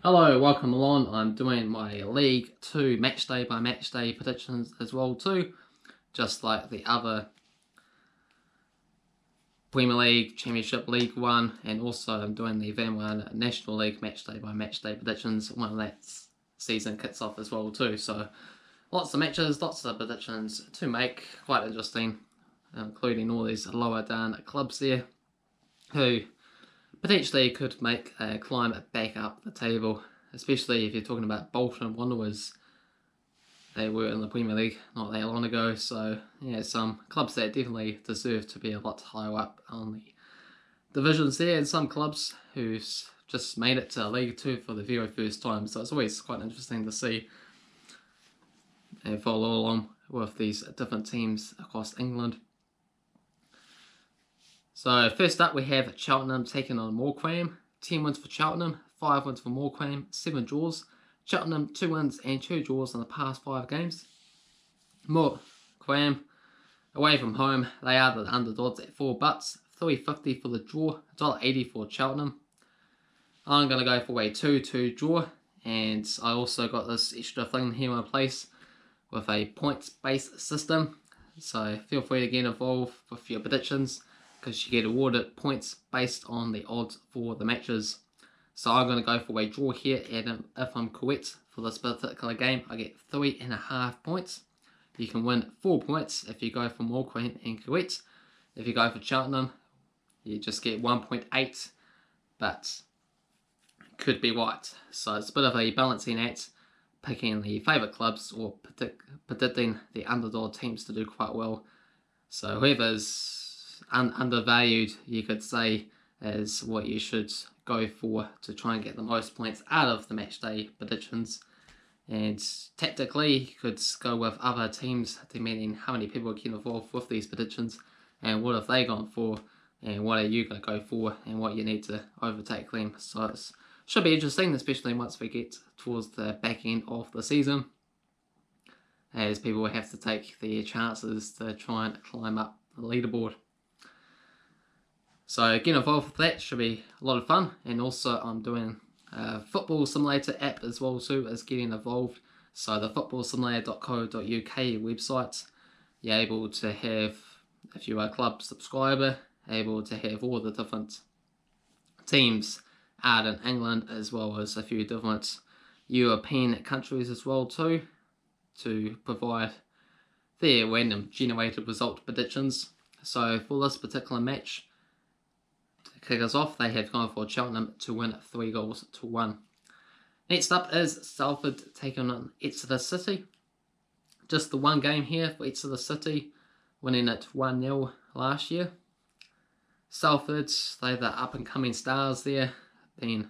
Hello, welcome along. I'm doing my League 2 Matchday by Matchday predictions as well too, just like the other Premier League, Championship, League 1, and also I'm doing the VM1 National League Matchday by Matchday predictions when that season kicks off as well too. So lots of matches, lots of predictions to make, quite interesting, including all these lower down clubs there who potentially could make a climb back up the table, especially if you're talking about Bolton Wanderers. They were in the Premier League not that long ago, so yeah, some clubs that definitely deserve to be a lot higher up on the divisions there, and some clubs who's just made it to League 2 for the very first time, so it's always quite interesting to see and follow along with these different teams across England. So first up we have Cheltenham taking on Morecambe. 10 wins for Cheltenham, 5 wins for Morecambe, 7 draws. Cheltenham 2 wins and 2 draws in the past 5 games. Morecambe away from home, they are the underdogs at 4 bucks, $3.50 for the draw, $1.80 for Cheltenham. I'm going to go for a 2-2 draw, and I also got this extra thing here in place with a points-based system. So feel free to get involved with your predictions, because you get awarded points based on the odds for the matches. So I'm going to go for a draw here, and if I'm correct for this particular game, I get 3.5 points. You can win 4 points if you go for Morecambe and correct. If you go for Cheltenham, you just get 1.8, but could be right. So it's a bit of a balancing act, picking the favourite clubs or predicting the underdog teams to do quite well. So whoever's undervalued, you could say, is what you should go for to try and get the most points out of the matchday predictions. And tactically, you could go with other teams, depending how many people get involved with these predictions and what have they gone for and what are you going to go for and what you need to overtake them. So it should be interesting, especially once we get towards the back end of the season, as people will have to take their chances to try and climb up the leaderboard. So get involved with that, should be a lot of fun. And also I'm doing a football simulator app as well too, as getting involved. So the footballsimulator.co.uk website, you're able to have, if you're a club subscriber, able to have all the different teams out in England, as well as a few different European countries as well too, to provide their random generated result predictions. So for this particular match, to kick us off, they have gone for Cheltenham to win 3-1. Next up is Salford taking on Exeter City. Just the one game here for Exeter City, winning it 1-0 last year. Salford, they're the up-and-coming stars there, being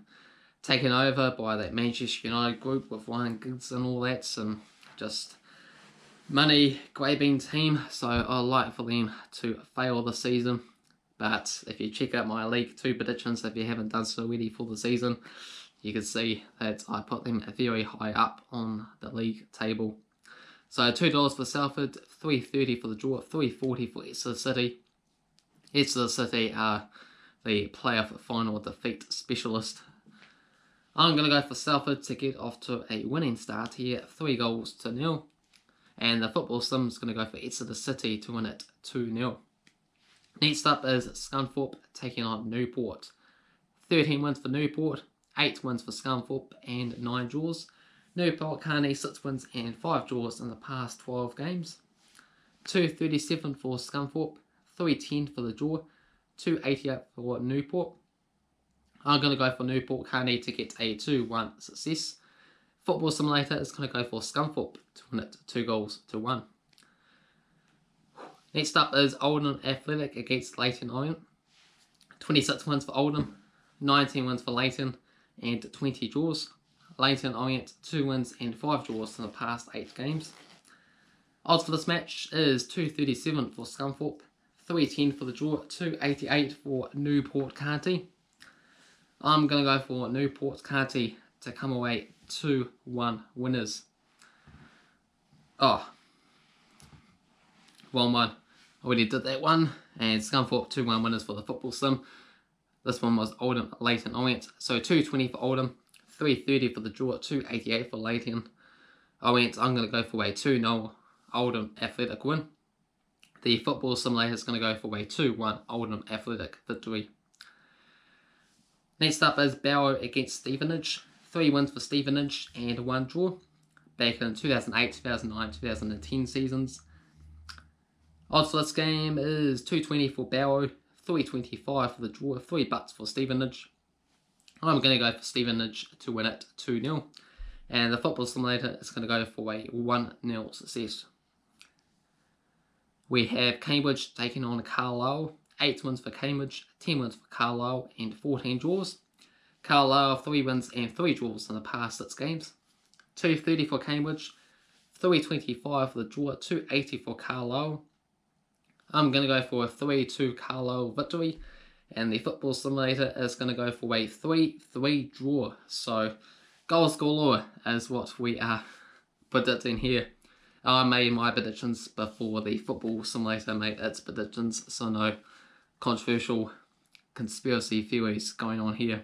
taken over by that Manchester United group with Ryan Giggs and all that, and just money-grabbing team. So I'd like for them to fail this season. But if you check out my League 2 predictions, if you haven't done so already for the season, you can see that I put them very high up on the league table. So $2 for Salford, $3.30 for the draw, $3.40 for Exeter City. Exeter City are the playoff final defeat specialist. I'm going to go for Salford to get off to a winning start here, 3-0. And the football sim's going to go for Exeter City to win it 2-0. Next up is Scunthorpe taking on Newport. 13 wins for Newport, 8 wins for Scunthorpe, and 9 draws. Newport currently 6 wins and 5 draws in the past 12 games. $2.37 for Scunthorpe, $3.10 for the draw, $2.88 for Newport. I'm going to go for Newport currently to get a 2-1 success. Football Simulator is going to go for Scunthorpe to win it 2-1. Next up is Oldham Athletic against Leyton Orient. 26 wins for Oldham, 19 wins for Leyton, and 20 draws. Leyton Orient 2 wins and 5 draws in the past 8 games. Odds for this match is $2.37 for Scunthorpe, $3.10 for the draw, $2.88 for Newport County. I'm going to go for Newport County to come away 2-1 winners. 1-1. Already did that one. And Scunthorpe 2-1 winners for the football sim. This one was Oldham Leyton Orient. So $2.20 for Oldham, 330 for the draw, 288 for Leighton. I'm going to go for a 2-0 Oldham Athletic win. The Football Simulator is going to go for a 2-1 Oldham Athletic victory. Next up is Barrow against Stevenage. 3 wins for Stevenage and 1 draw. Back in 2008, 2009, 2010 seasons. Odds for this game is 220 for Barrow, 325 for the draw, 3 butts for Stevenage. I'm going to go for Stevenage to win it 2-0. And the Football Simulator is going to go for a 1-0 success. We have Cambridge taking on Carlisle. 8 wins for Cambridge, 10 wins for Carlisle, and 14 draws. Carlisle 3 wins and 3 draws in the past 6 games. 230 for Cambridge, 325 for the draw, 280 for Carlisle. I'm going to go for a 3-2 Carlisle victory, and the Football Simulator is going to go for a 3-3 draw. So goals galore is what we are predicting here. I made my predictions before the Football Simulator made its predictions, so no controversial conspiracy theories going on here.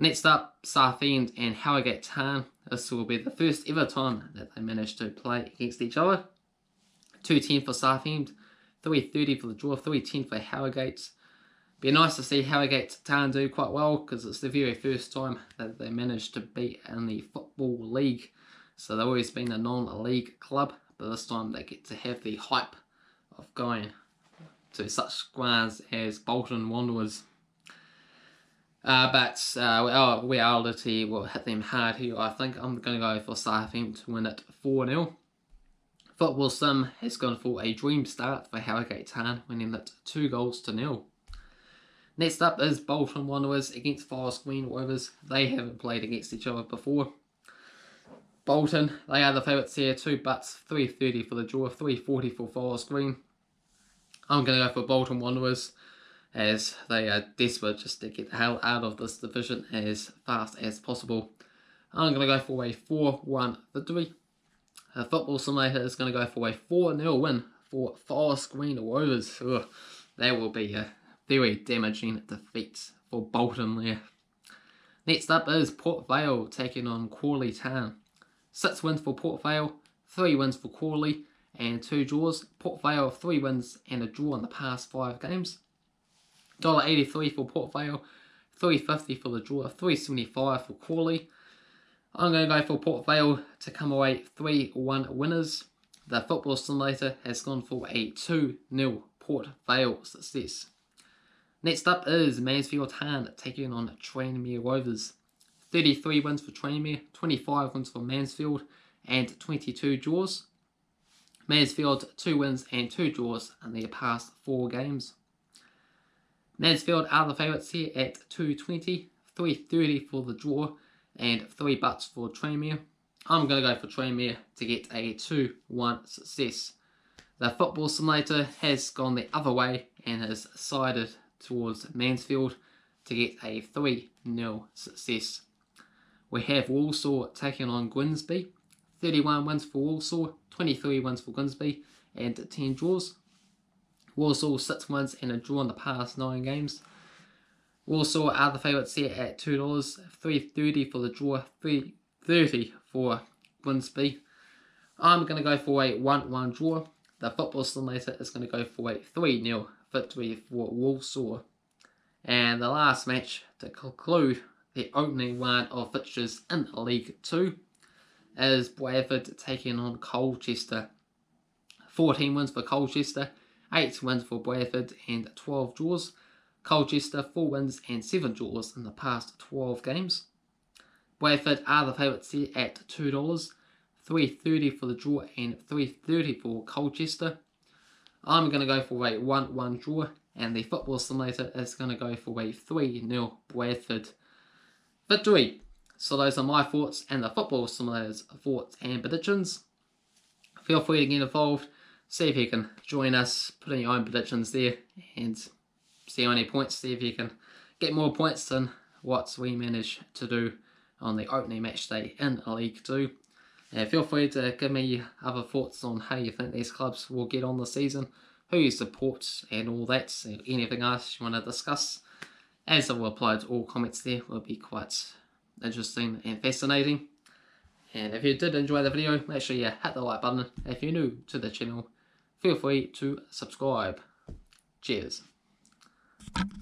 Next up, Southend and Harrogate Town. This will be the first ever time that they managed to play against each other. 210 for Southend, 330 for the draw, 310 for Harrogate. Be nice to see Harrogate Town do quite well, because it's the very first time that they managed to be in the Football League. So they've always been a non-league club, but this time they get to have the hype of going to such grounds as Bolton Wanderers. But we reality will hit them hard here. I think I'm going to go for Southend to win it 4-0. Football Sim has gone for a dream start for Harrogate Town, winning it 2-0. Next up is Bolton Wanderers against Forest Green Rovers. They haven't played against each other before. Bolton, they are the favourites here, 2 butts, 330 for the draw, 340 for Forest Green. I'm going to go for Bolton Wanderers, as they are desperate just to get the hell out of this division as fast as possible. I'm going to go for a 4-1 victory. The Football Simulator is going to go for a 4-0 win for Forest Green Rovers. That will be a very damaging defeat for Bolton there. Next up is Port Vale taking on Crawley Town. 6 wins for Port Vale, 3 wins for Crawley, and 2 draws. Port Vale 3 wins and a draw in the past 5 games. $1.83 for Port Vale, $3.50 for the draw, $3.75 for Crawley. I'm going to go for Port Vale to come away 3-1 winners. The Football Simulator has gone for a 2-0 Port Vale success. Next up is Mansfield Town taking on Tranmere Rovers. 33 wins for Tranmere, 25 wins for Mansfield, and 22 draws. Mansfield 2 wins and 2 draws in their past 4 games. Mansfield are the favourites here at 220, 330 for the draw, and 3 butts for Tranmere. I'm going to go for Tranmere to get a 2-1 success. The Football Simulator has gone the other way and has sided towards Mansfield to get a 3-0 success. We have Walsall taking on Grimsby. 31 wins for Walsall, 23 wins for Grimsby, and 10 draws. Walsall 6 wins and a draw in the past 9 games. Walsall are the favourites here at $2, $3.30 for the draw, $3.30 for Grimsby. I'm going to go for a 1-1 draw. The Football Simulator is going to go for a 3-0 victory for Walsall. And the last match to conclude the opening round of fixtures in League 2 is Bradford taking on Colchester. 14 wins for Colchester, 8 wins for Bradford, and 12 draws. Colchester 4 wins and 7 draws in the past 12 games. Bradford are the favourites here at $2, $3.30 for the draw and $3.30 for Colchester. I'm going to go for a 1-1 draw, and the Football Simulator is going to go for a 3-0 Bradford victory. So those are my thoughts and the Football Simulator's thoughts and predictions. Feel free to get involved, see if you can join us, put in your own predictions there, and see how many points, see if you can get more points than what we managed to do on the opening match day in League 2. Feel free to give me other thoughts on how you think these clubs will get on the season, who you support and all that, so anything else you want to discuss. As I will reply to all comments there, will be quite interesting and fascinating. And if you did enjoy the video, make sure you hit the like button. If you're new to the channel, feel free to subscribe. Cheers.